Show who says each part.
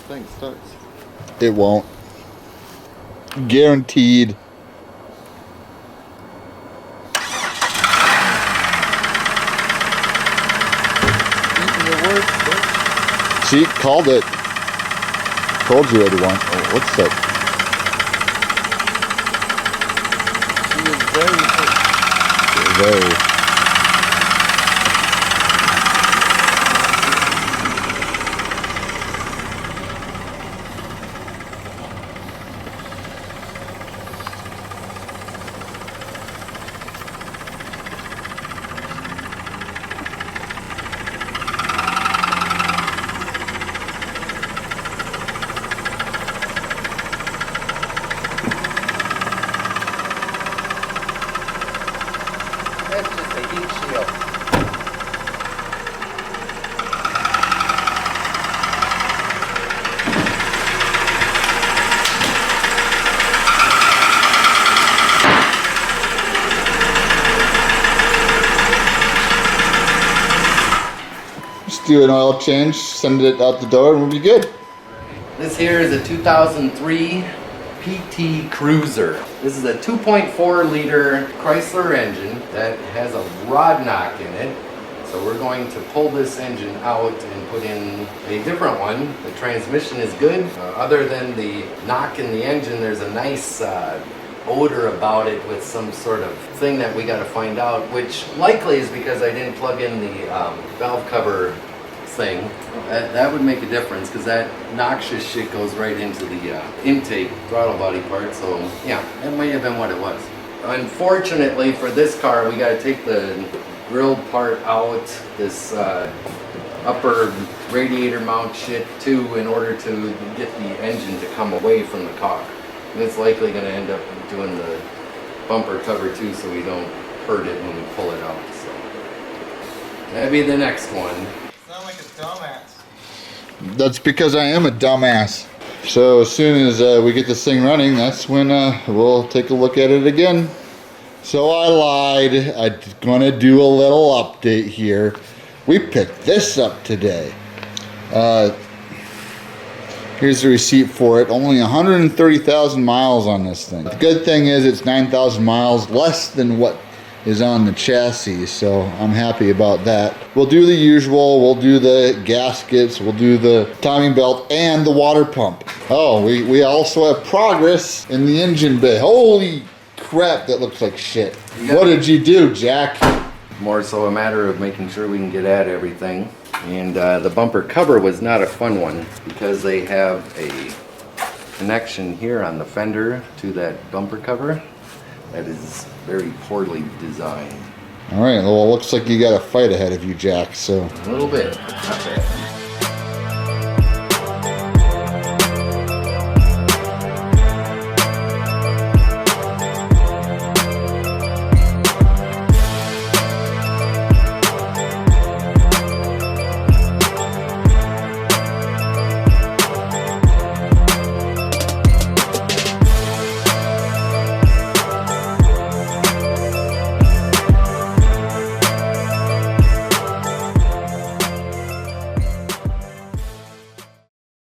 Speaker 1: thing starts.
Speaker 2: It won't. Guaranteed. See, called it. Told you everyone. Oh, what's that?
Speaker 1: She is very
Speaker 2: Very.
Speaker 1: That's just a heat shield.
Speaker 2: Just do an oil change, send it out the door, and we'll be good.
Speaker 1: This here is a 2003 PT Cruiser. This is a 2.4 liter Chrysler engine that has a rod knock in it. So we're going to pull this engine out and put in a different one. The transmission is good. Other than the knock in the engine, there's a nice odor about it with some sort of thing that we got to find out, which likely is because I didn't plug in the valve cover thing. That would make a difference, because that noxious shit goes right into the intake throttle body part. So yeah, that may have been what it was. Unfortunately for this car, we got to take the grilled part out, this upper radiator mount shit too, in order to get the engine to come away from the car. And it's likely going to end up doing the bumper cover too, so we don't hurt it when we pull it out. So that'd be the next one.
Speaker 3: Sound like a dumbass.
Speaker 2: That's because I am a dumbass. So as soon as we get this thing running, that's when we'll take a look at it again. So I lied. I'm gonna do a little update here. We picked this up today. Here's the receipt for it. Only 130,000 miles on this thing. The good thing is it's 9,000 miles less than what is on the chassis, so I'm happy about that. We'll do the usual. We'll do the gaskets, we'll do the timing belt, and the water pump. Oh, we also have progress in the engine bay. Holy crap, that looks like shit. What did you do, Jack?
Speaker 1: More so a matter of making sure we can get at everything. And the bumper cover was not a fun one, because they have a connection here on the fender to that bumper cover that is very poorly designed.
Speaker 2: All right, well, it looks like you got a fight ahead of you, Jack, so.
Speaker 1: A little bit, not bad.